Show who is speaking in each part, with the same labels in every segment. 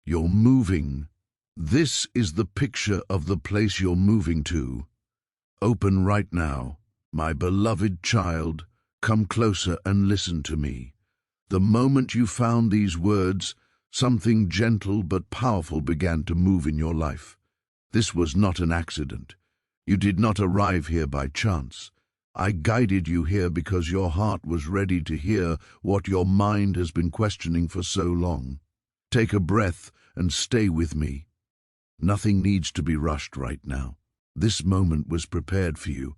Speaker 1: You're moving. This is the picture of the place you're moving to. Open right now. My beloved child, come closer and listen to me. The moment you found these words, something gentle but powerful began to move in your life. This was not an accident. You did not arrive here by chance. I guided you here because your heart was ready to hear what your mind has been questioning for so long. Take a breath and stay with me. Nothing needs to be rushed right now. This moment was prepared for you,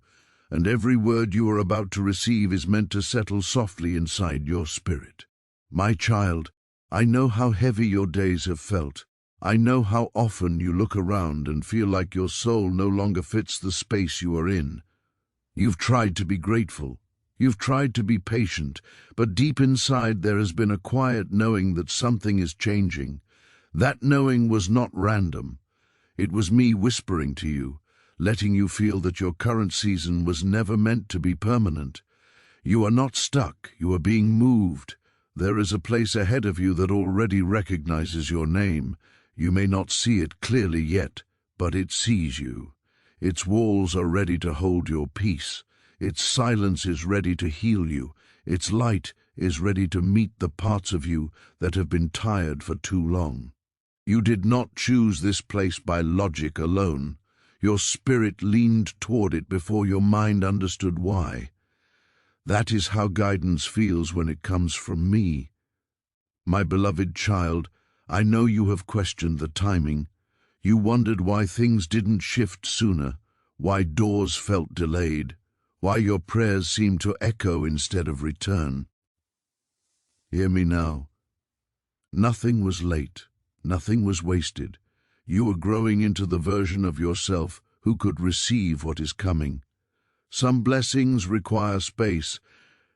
Speaker 1: and every word you are about to receive is meant to settle softly inside your spirit. My child, I know how heavy your days have felt. I know how often you look around and feel like your soul no longer fits the space you are in. You've tried to be grateful. You've tried to be patient, but deep inside there has been a quiet knowing that something is changing. That knowing was not random. It was me whispering to you, letting you feel that your current season was never meant to be permanent. You are not stuck, you are being moved. There is a place ahead of you that already recognizes your name. You may not see it clearly yet, but it sees you. Its walls are ready to hold your peace. Its silence is ready to heal you. Its light is ready to meet the parts of you that have been tired for too long. You did not choose this place by logic alone. Your spirit leaned toward it before your mind understood why. That is how guidance feels when it comes from me. My beloved child, I know you have questioned the timing. You wondered why things didn't shift sooner, why doors felt delayed, why your prayers seemed to echo instead of return. Hear me now. Nothing was late. Nothing was wasted. You are growing into the version of yourself who could receive what is coming. Some blessings require space,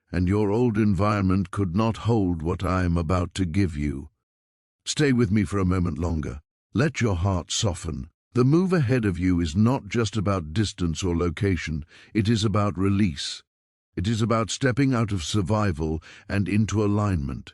Speaker 1: and your old environment could not hold what I am about to give you. Stay with me for a moment longer. Let your heart soften. The move ahead of you is not just about distance or location. It is about release. It is about stepping out of survival and into alignment.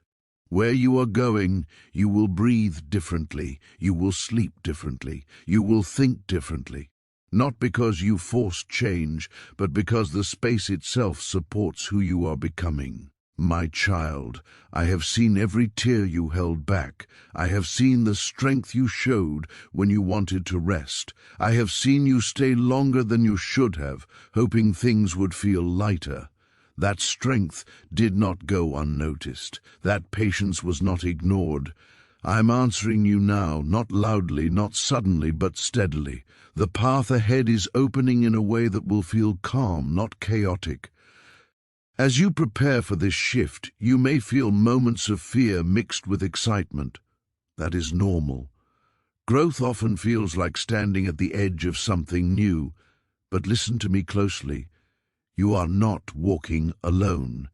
Speaker 1: Where you are going, you will breathe differently, you will sleep differently, you will think differently. Not because you forced change, but because the space itself supports who you are becoming. My child, I have seen every tear you held back. I have seen the strength you showed when you wanted to rest. I have seen you stay longer than you should have, hoping things would feel lighter. That strength did not go unnoticed. That patience was not ignored. I am answering you now, not loudly, not suddenly, but steadily. The path ahead is opening in a way that will feel calm, not chaotic. As you prepare for this shift, you may feel moments of fear mixed with excitement. That is normal. Growth often feels like standing at the edge of something new. But listen to me closely. You are not walking alone.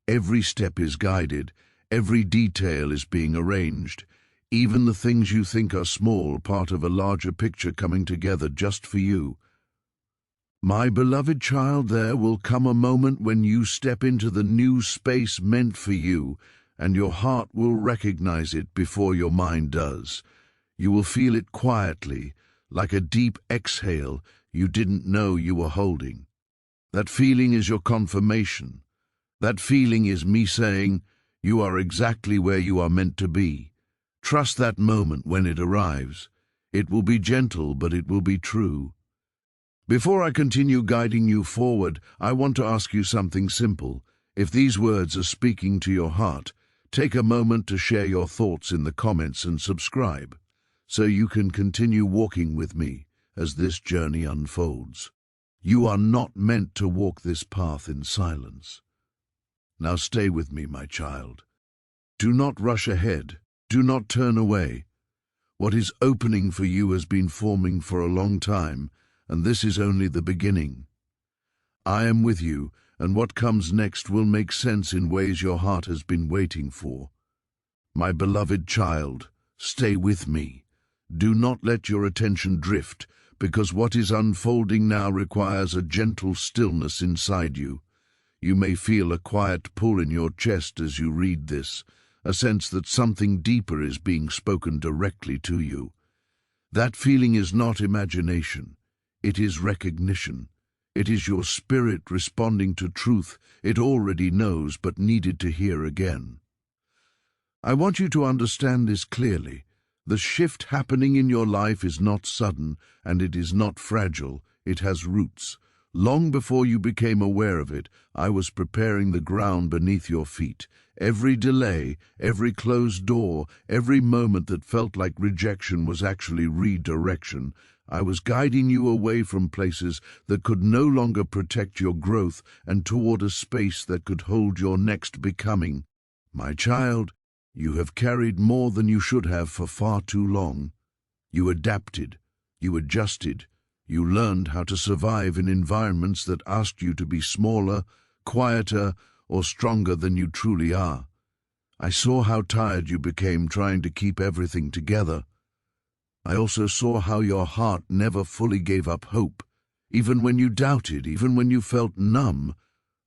Speaker 1: Every step is guided. Every detail is being arranged. Even the things you think are small, part of a larger picture coming together just for you. My beloved child, there will come a moment when you step into the new space meant for you, and your heart will recognize it before your mind does. You will feel it quietly, like a deep exhale you didn't know you were holding. That feeling is your confirmation. That feeling is me saying, you are exactly where you are meant to be. Trust that moment when it arrives. It will be gentle, but it will be true. Before I continue guiding you forward, I want to ask you something simple. If these words are speaking to your heart, take a moment to share your thoughts in the comments and subscribe, so you can continue walking with me as this journey unfolds. You are not meant to walk this path in silence. Now stay with me, my child. Do not rush ahead. Do not turn away. What is opening for you has been forming for a long time, and this is only the beginning. I am with you, and what comes next will make sense in ways your heart has been waiting for. My beloved child, stay with me. Do not let your attention drift, because what is unfolding now requires a gentle stillness inside you. You may feel a quiet pull in your chest as you read this, a sense that something deeper is being spoken directly to you. That feeling is not imagination, it is recognition. It is your spirit responding to truth it already knows but needed to hear again. I want you to understand this clearly. The shift happening in your life is not sudden, and it is not fragile. It has roots. Long before you became aware of it, I was preparing the ground beneath your feet. Every delay, every closed door, every moment that felt like rejection was actually redirection. I was guiding you away from places that could no longer protect your growth and toward a space that could hold your next becoming. My child, you have carried more than you should have for far too long. You adapted, you adjusted, you learned how to survive in environments that asked you to be smaller, quieter, or stronger than you truly are. I saw how tired you became trying to keep everything together. I also saw how your heart never fully gave up hope. Even when you doubted, even when you felt numb,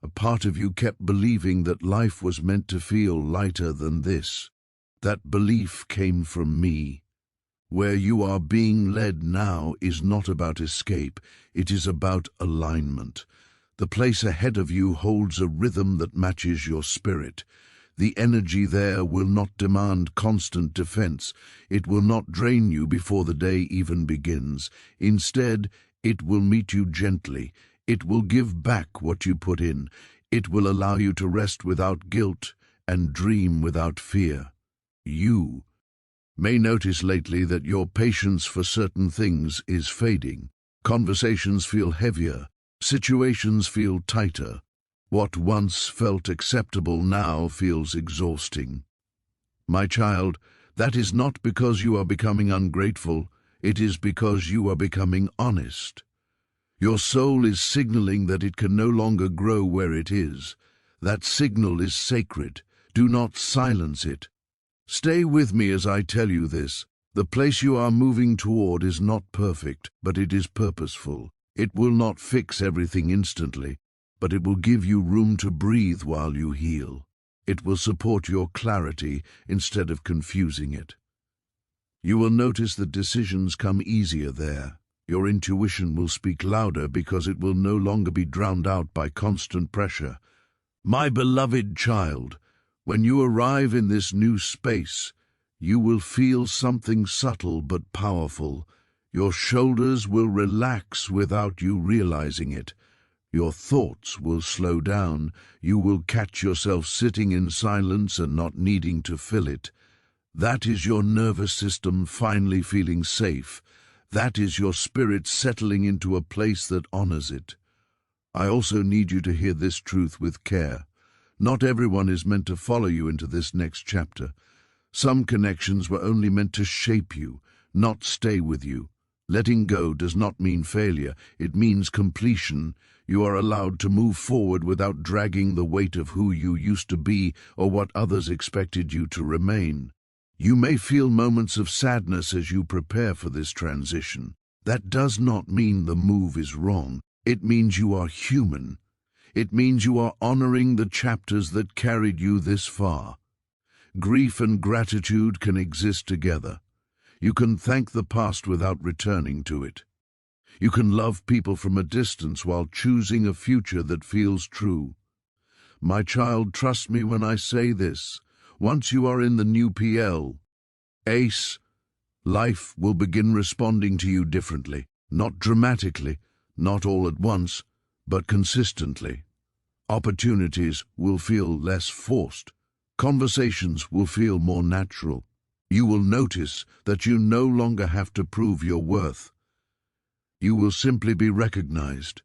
Speaker 1: a part of you kept believing that life was meant to feel lighter than this. That belief came from me. Where you are being led now is not about escape, it is about alignment. The place ahead of you holds a rhythm that matches your spirit. The energy there will not demand constant defense. It will not drain you before the day even begins. Instead, it will meet you gently. It will give back what you put in. It will allow you to rest without guilt and dream without fear. You may notice lately that your patience for certain things is fading. Conversations feel heavier. Situations feel tighter. What once felt acceptable now feels exhausting. My child, that is not because you are becoming ungrateful, it is because you are becoming honest. Your soul is signaling that it can no longer grow where it is. That signal is sacred. Do not silence it. Stay with me as I tell you this. The place you are moving toward is not perfect, but it is purposeful. It will not fix everything instantly, but it will give you room to breathe while you heal. It will support your clarity instead of confusing it. You will notice that decisions come easier there. Your intuition will speak louder because it will no longer be drowned out by constant pressure. My beloved child, when you arrive in this new space, you will feel something subtle but powerful. Your shoulders will relax without you realizing it. Your thoughts will slow down. You will catch yourself sitting in silence and not needing to fill it. That is your nervous system finally feeling safe. That is your spirit settling into a place that honors it. I also need you to hear this truth with care. Not everyone is meant to follow you into this next chapter. Some connections were only meant to shape you, not stay with you. Letting go does not mean failure, it means completion. You are allowed to move forward without dragging the weight of who you used to be or what others expected you to remain. You may feel moments of sadness as you prepare for this transition. That does not mean the move is wrong. It means you are human. It means you are honoring the chapters that carried you this far. Grief and gratitude can exist together. You can thank the past without returning to it. You can love people from a distance while choosing a future that feels true. My child, trust me when I say this. Once you are in the new ACE, life will begin responding to you differently. Not dramatically, not all at once, but consistently. Opportunities will feel less forced. Conversations will feel more natural. You will notice that you no longer have to prove your worth. You will simply be recognized.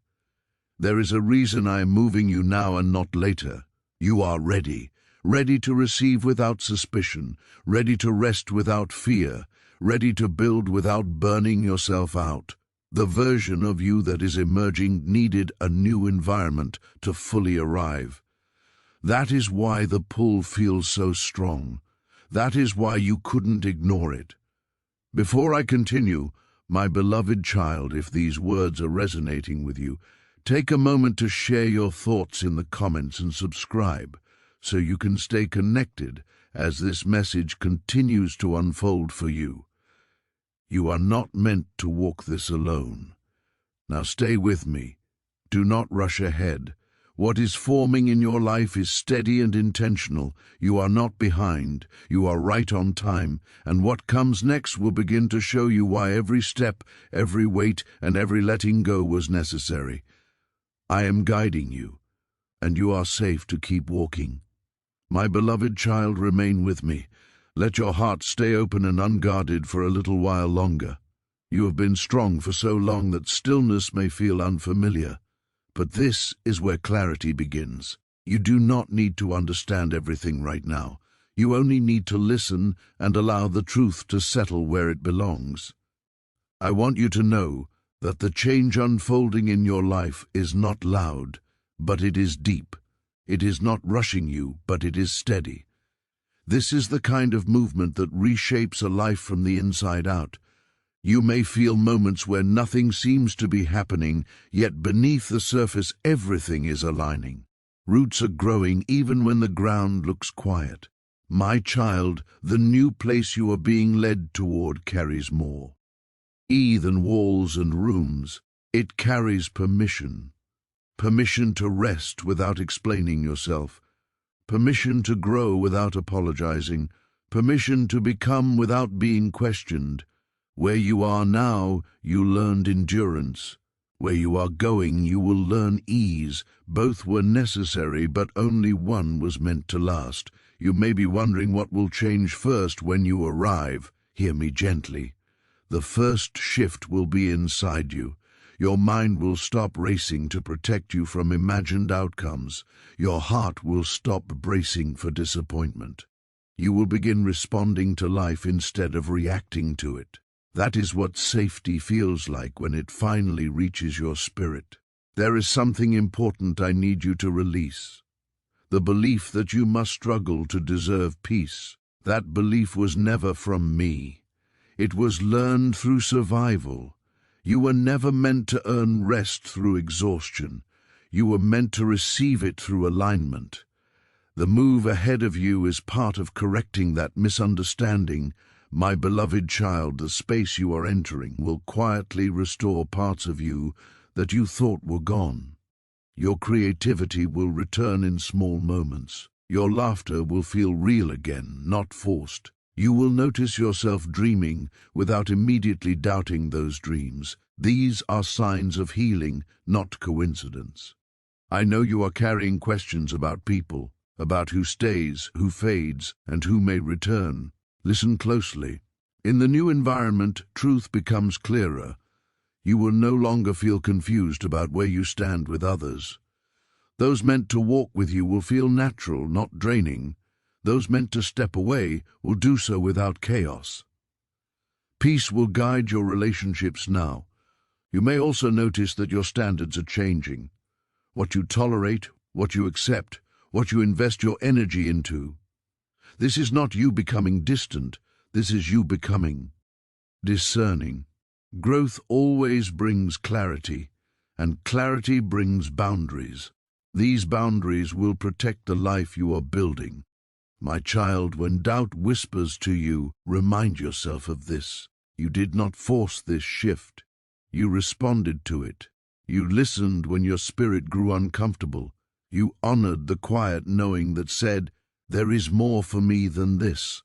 Speaker 1: There is a reason I am moving you now and not later. You are ready. Ready to receive without suspicion. Ready to rest without fear. Ready to build without burning yourself out. The version of you that is emerging needed a new environment to fully arrive. That is why the pull feels so strong. That is why you couldn't ignore it. Before I continue, my beloved child, if these words are resonating with you, take a moment to share your thoughts in the comments and subscribe so you can stay connected as this message continues to unfold for you. You are not meant to walk this alone. Now stay with me. Do not rush ahead. What is forming in your life is steady and intentional. You are not behind. You are right on time. And what comes next will begin to show you why every step, every wait, and every letting go was necessary. I am guiding you, and you are safe to keep walking. My beloved child, remain with me. Let your heart stay open and unguarded for a little while longer. You have been strong for so long that stillness may feel unfamiliar. But this is where clarity begins. You do not need to understand everything right now. You only need to listen and allow the truth to settle where it belongs. I want you to know that the change unfolding in your life is not loud, but it is deep. It is not rushing you, but it is steady. This is the kind of movement that reshapes a life from the inside out. You may feel moments where nothing seems to be happening, yet beneath the surface everything is aligning. Roots are growing even when the ground looks quiet. My child, the new place you are being led toward carries more than walls and rooms. It carries permission. Permission to rest without explaining yourself. Permission to grow without apologizing. Permission to become without being questioned. Where you are now, you learned endurance. Where you are going, you will learn ease. Both were necessary, but only one was meant to last. You may be wondering what will change first when you arrive. Hear me gently. The first shift will be inside you. Your mind will stop racing to protect you from imagined outcomes. Your heart will stop bracing for disappointment. You will begin responding to life instead of reacting to it. That is what safety feels like when it finally reaches your spirit. There is something important I need you to release. The belief that you must struggle to deserve peace. That belief was never from me. It was learned through survival. You were never meant to earn rest through exhaustion. You were meant to receive it through alignment. The move ahead of you is part of correcting that misunderstanding. My beloved child, the space you are entering will quietly restore parts of you that you thought were gone. Your creativity will return in small moments. Your laughter will feel real again, not forced. You will notice yourself dreaming without immediately doubting those dreams. These are signs of healing, not coincidence. I know you are carrying questions about people, about who stays, who fades, and who may return. Listen closely. In the new environment, truth becomes clearer. You will no longer feel confused about where you stand with others. Those meant to walk with you will feel natural, not draining. Those meant to step away will do so without chaos. Peace will guide your relationships now. You may also notice that your standards are changing. What you tolerate, what you accept, what you invest your energy into. This is not you becoming distant. This is you becoming discerning. Growth always brings clarity, and clarity brings boundaries. These boundaries will protect the life you are building. My child, when doubt whispers to you, remind yourself of this. You did not force this shift. You responded to it. You listened when your spirit grew uncomfortable. You honored the quiet knowing that said, "There is more for me than this."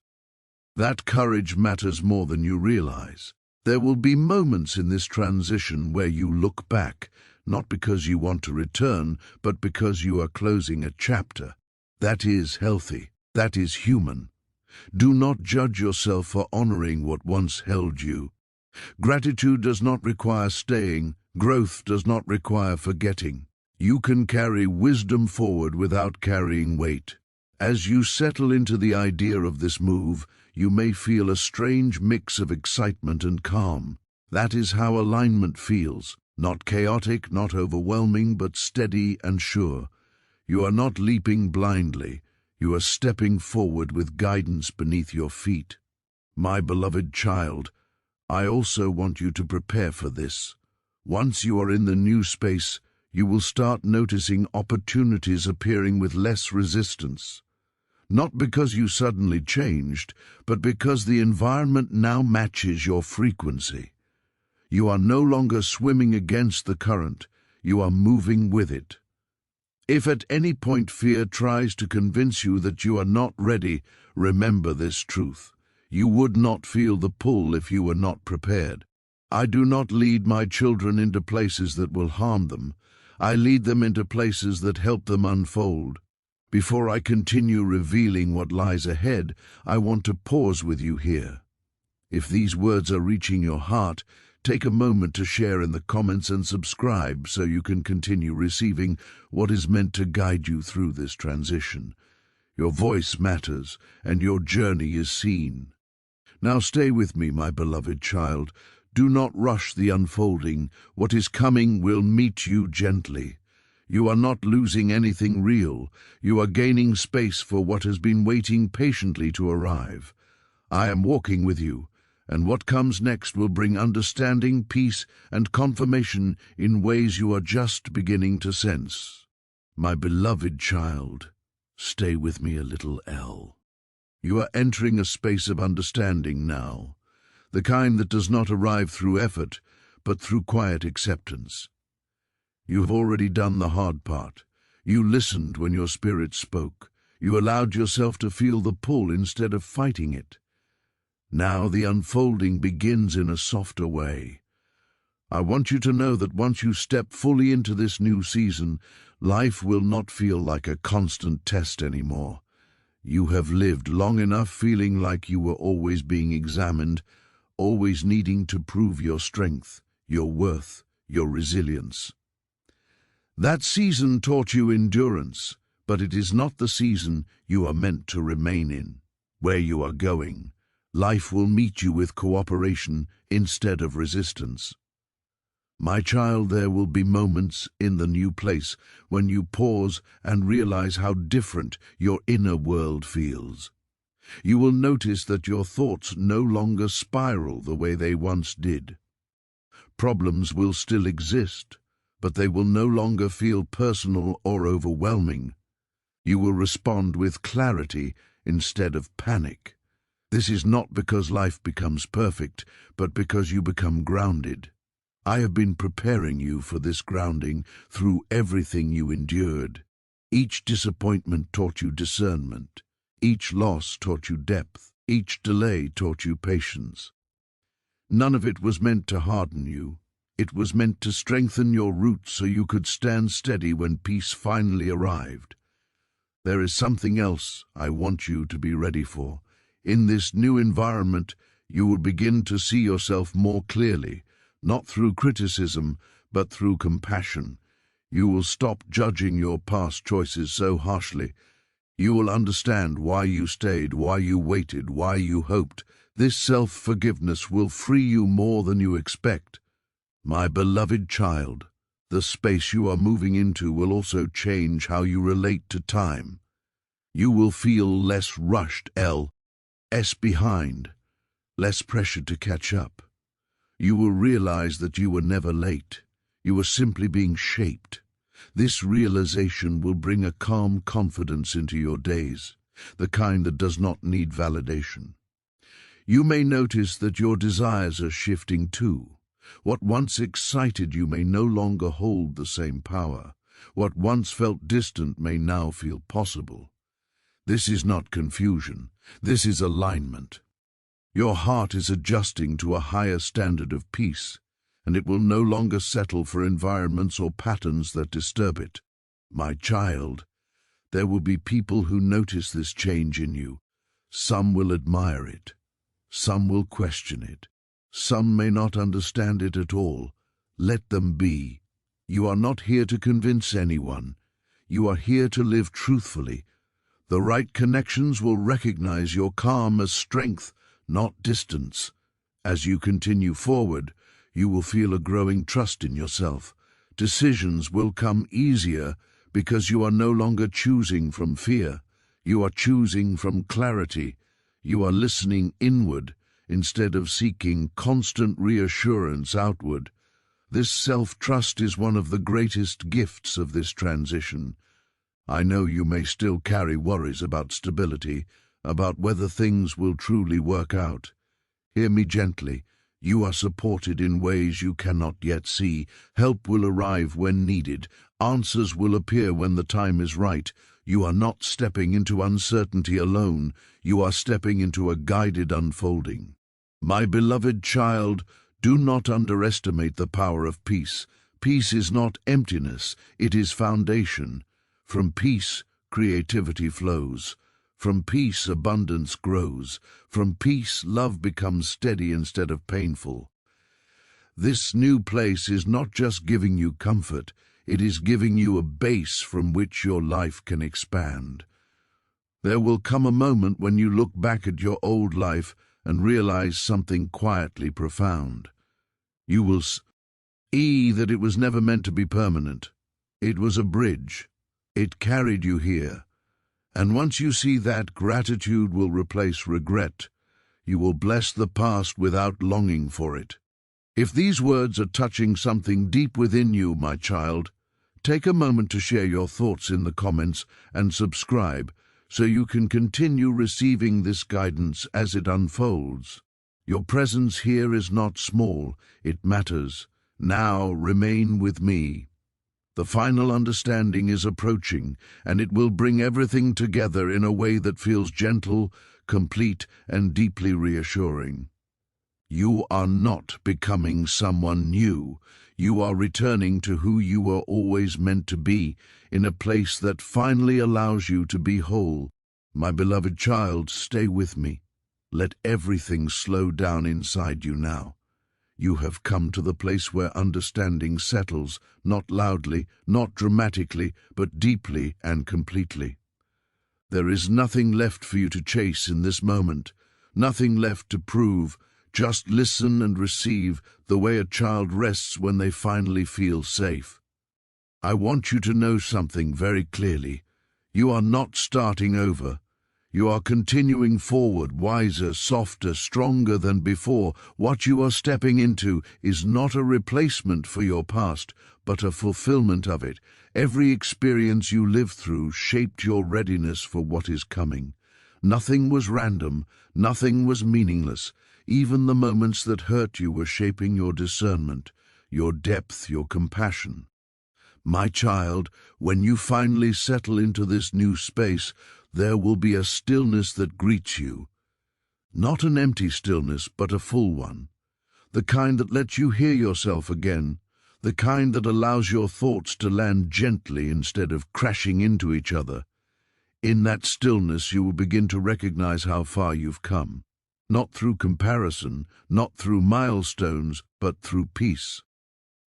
Speaker 1: That courage matters more than you realize. There will be moments in this transition where you look back, not because you want to return, but because you are closing a chapter. That is healthy. That is human. Do not judge yourself for honoring what once held you. Gratitude does not require staying. Growth does not require forgetting. You can carry wisdom forward without carrying weight. As you settle into the idea of this move, you may feel a strange mix of excitement and calm. That is how alignment feels. Not chaotic, not overwhelming, but steady and sure. You are not leaping blindly. You are stepping forward with guidance beneath your feet. My beloved child, I also want you to prepare for this. Once you are in the new space, you will start noticing opportunities appearing with less resistance. Not because you suddenly changed, but because the environment now matches your frequency. You are no longer swimming against the current, you are moving with it. If at any point fear tries to convince you that you are not ready, remember this truth. You would not feel the pull if you were not prepared. I do not lead my children into places that will harm them. I lead them into places that help them unfold. Before I continue revealing what lies ahead, I want to pause with you here. If these words are reaching your heart, take a moment to share in the comments and subscribe so you can continue receiving what is meant to guide you through this transition. Your voice matters, and your journey is seen. Now stay with me, my beloved child. Do not rush the unfolding. What is coming will meet you gently. You are not losing anything real. You are gaining space for what has been waiting patiently to arrive. I am walking with you, and what comes next will bring understanding, peace, and confirmation in ways you are just beginning to sense. My beloved child, stay with me a little, L. You are entering a space of understanding now, the kind that does not arrive through effort, but through quiet acceptance. You have already done the hard part. You listened when your spirit spoke. You allowed yourself to feel the pull instead of fighting it. Now the unfolding begins in a softer way. I want you to know that once you step fully into this new season, life will not feel like a constant test anymore. You have lived long enough feeling like you were always being examined, always needing to prove your strength, your worth, your resilience. That season taught you endurance, but it is not the season you are meant to remain in. Where you are going, life will meet you with cooperation instead of resistance. My child, there will be moments in the new place when you pause and realize how different your inner world feels. You will notice that your thoughts no longer spiral the way they once did. Problems will still exist, but they will no longer feel personal or overwhelming. You will respond with clarity instead of panic. This is not because life becomes perfect, but because you become grounded. I have been preparing you for this grounding through everything you endured. Each disappointment taught you discernment. Each loss taught you depth. Each delay taught you patience. None of it was meant to harden you. It was meant to strengthen your roots so you could stand steady when peace finally arrived. There is something else I want you to be ready for. In this new environment, you will begin to see yourself more clearly, not through criticism, but through compassion. You will stop judging your past choices so harshly. You will understand why you stayed, why you waited, why you hoped. This self-forgiveness will free you more than you expect. My beloved child, the space you are moving into will also change how you relate to time. You will feel less rushed, less behind, less pressure to catch up. You will realize that you were never late. You were simply being shaped. This realization will bring a calm confidence into your days, the kind that does not need validation. You may notice that your desires are shifting too. What once excited you may no longer hold the same power. What once felt distant may now feel possible. This is not confusion. This is alignment. Your heart is adjusting to a higher standard of peace, and it will no longer settle for environments or patterns that disturb it. My child, there will be people who notice this change in you. Some will admire it. Some will question it. Some may not understand it at all. Let them be. You are not here to convince anyone. You are here to live truthfully. The right connections will recognize your calm as strength, not distance. As you continue forward, you will feel a growing trust in yourself. Decisions will come easier because you are no longer choosing from fear. You are choosing from clarity. You are listening inward instead of seeking constant reassurance outward. This self-trust is one of the greatest gifts of this transition. I know you may still carry worries about stability, about whether things will truly work out. Hear me gently. You are supported in ways you cannot yet see. Help will arrive when needed. Answers will appear when the time is right. You are not stepping into uncertainty alone. You are stepping into a guided unfolding. My beloved child, do not underestimate the power of peace. Peace is not emptiness, it is foundation. From peace, creativity flows. From peace, abundance grows. From peace, love becomes steady instead of painful. This new place is not just giving you comfort, it is giving you a base from which your life can expand. There will come a moment when you look back at your old life and realize something quietly profound. You will see that it was never meant to be permanent. It was a bridge. It carried you here. And once you see that, gratitude will replace regret. You will bless the past without longing for it. If these words are touching something deep within you, my child, take a moment to share your thoughts in the comments and subscribe so you can continue receiving this guidance as it unfolds. Your presence here is not small, it matters. Now remain with me. The final understanding is approaching, and it will bring everything together in a way that feels gentle, complete, and deeply reassuring. You are not becoming someone new. You are returning to who you were always meant to be, in a place that finally allows you to be whole. My beloved child, stay with me. Let everything slow down inside you now. You have come to the place where understanding settles, not loudly, not dramatically, but deeply and completely. There is nothing left for you to chase in this moment, nothing left to prove. Just listen and receive the way a child rests when they finally feel safe. I want you to know something very clearly. You are not starting over. You are continuing forward, wiser, softer, stronger than before. What you are stepping into is not a replacement for your past, but a fulfillment of it. Every experience you lived through shaped your readiness for what is coming. Nothing was random, nothing was meaningless. Even the moments that hurt you were shaping your discernment, your depth, your compassion. My child, when you finally settle into this new space, there will be a stillness that greets you. Not an empty stillness, but a full one. The kind that lets you hear yourself again. The kind that allows your thoughts to land gently instead of crashing into each other. In that stillness, you will begin to recognize how far you've come. Not through comparison, not through milestones, but through peace.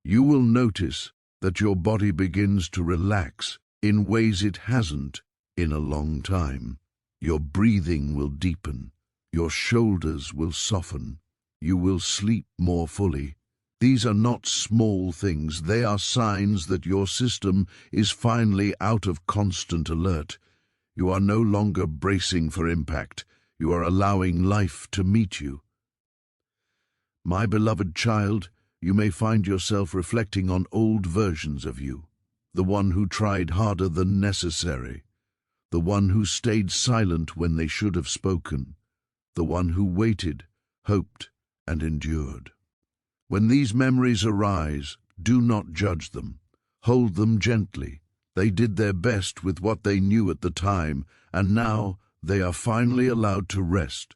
Speaker 1: You will notice that your body begins to relax in ways it hasn't in a long time. Your breathing will deepen. Your shoulders will soften. You will sleep more fully. These are not small things. They are signs that your system is finally out of constant alert. You are no longer bracing for impact. You are allowing life to meet you. My beloved child, you may find yourself reflecting on old versions of you, the one who tried harder than necessary, the one who stayed silent when they should have spoken, the one who waited, hoped, and endured. When these memories arise, do not judge them. Hold them gently. They did their best with what they knew at the time, and now they are finally allowed to rest.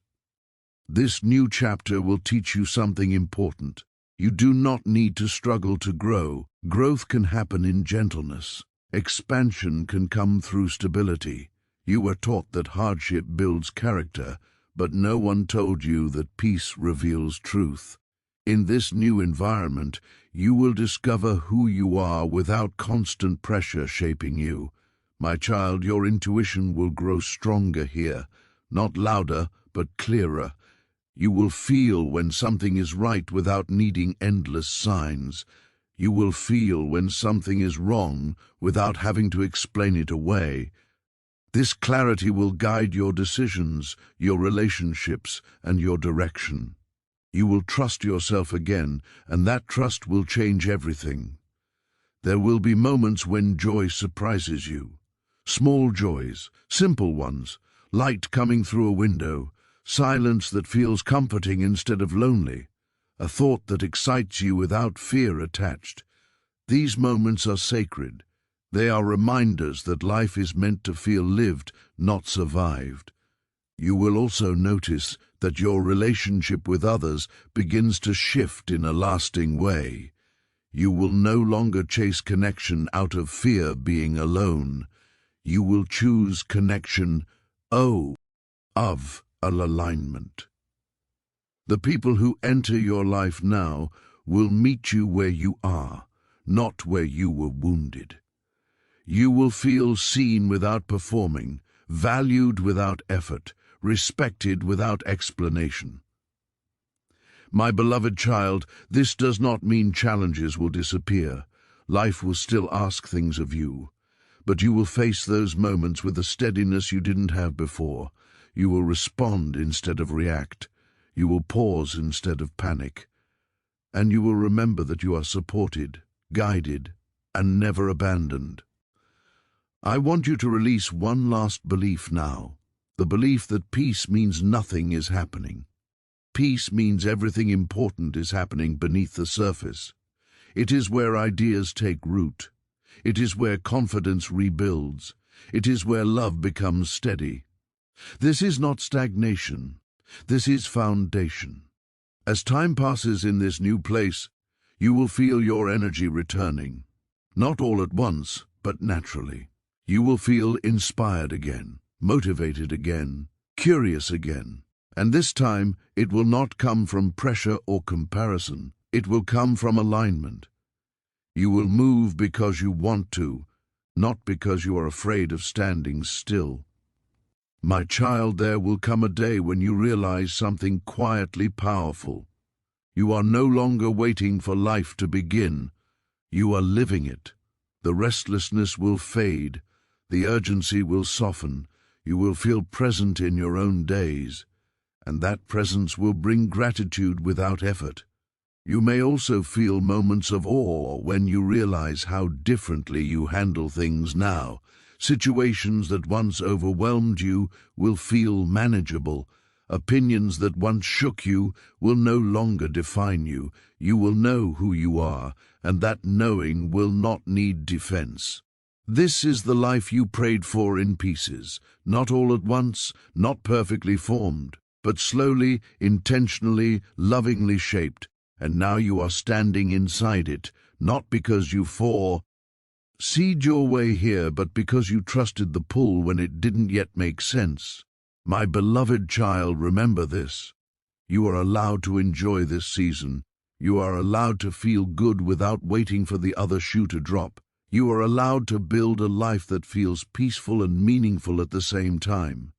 Speaker 1: This new chapter will teach you something important. You do not need to struggle to grow. Growth can happen in gentleness. Expansion can come through stability. You were taught that hardship builds character, but no one told you that peace reveals truth. In this new environment, you will discover who you are without constant pressure shaping you. My child, your intuition will grow stronger here, not louder, but clearer. You will feel when something is right without needing endless signs. You will feel when something is wrong without having to explain it away. This clarity will guide your decisions, your relationships, and your direction. You will trust yourself again, and that trust will change everything. There will be moments when joy surprises you. Small joys, simple ones, light coming through a window, silence that feels comforting instead of lonely, a thought that excites you without fear attached. These moments are sacred. They are reminders that life is meant to feel lived, not survived. You will also notice that your relationship with others begins to shift in a lasting way. You will no longer chase connection out of fear being alone. You will choose connection, of alignment. The people who enter your life now will meet you where you are, not where you were wounded. You will feel seen without performing, valued without effort, respected without explanation. My beloved child, this does not mean challenges will disappear. Life will still ask things of you, but you will face those moments with a steadiness you didn't have before. You will respond instead of react. You will pause instead of panic. And you will remember that you are supported, guided, and never abandoned. I want you to release one last belief now, the belief that peace means nothing is happening. Peace means everything important is happening beneath the surface. It is where ideas take root. It is where confidence rebuilds. It is where love becomes steady. This is not stagnation. This is foundation. As time passes in this new place, you will feel your energy returning. Not all at once, but naturally. You will feel inspired again, motivated again, curious again. And this time, it will not come from pressure or comparison. It will come from alignment. You will move because you want to, not because you are afraid of standing still. My child, there will come a day when you realize something quietly powerful. You are no longer waiting for life to begin. You are living it. The restlessness will fade. The urgency will soften. You will feel present in your own days. And that presence will bring gratitude without effort. You may also feel moments of awe when you realize how differently you handle things now. Situations that once overwhelmed you will feel manageable. Opinions that once shook you will no longer define you. You will know who you are, and that knowing will not need defense. This is the life you prayed for in pieces, not all at once, not perfectly formed, but slowly, intentionally, lovingly shaped, and now you are standing inside it, not because you seed your way here, but because you trusted the pull when it didn't yet make sense. My beloved child, remember this. You are allowed to enjoy this season. You are allowed to feel good without waiting for the other shoe to drop. You are allowed to build a life that feels peaceful and meaningful at the same time.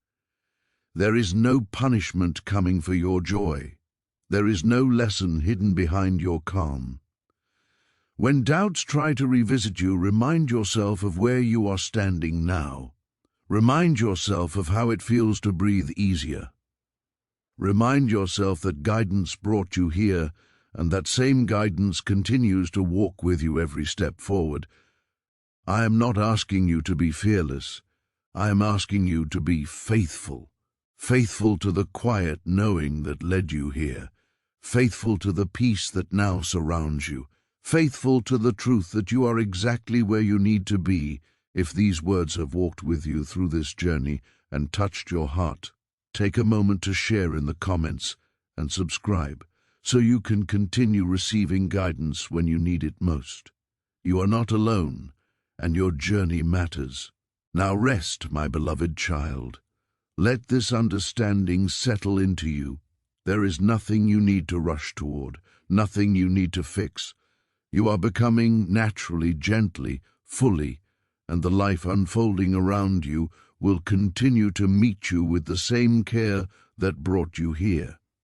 Speaker 1: There is no punishment coming for your joy. There is no lesson hidden behind your calm. When doubts try to revisit you, remind yourself of where you are standing now. Remind yourself of how it feels to breathe easier. Remind yourself that guidance brought you here, and that same guidance continues to walk with you every step forward. I am not asking you to be fearless. I am asking you to be faithful. Faithful to the quiet knowing that led you here. Faithful to the peace that now surrounds you. Faithful to the truth that you are exactly where you need to be. If these words have walked with you through this journey and touched your heart, take a moment to share in the comments and subscribe so you can continue receiving guidance when you need it most. You are not alone, and your journey matters. Now rest, my beloved child. Let this understanding settle into you. There is nothing you need to rush toward, nothing you need to fix. You are becoming naturally, gently, fully, and the life unfolding around you will continue to meet you with the same care that brought you here.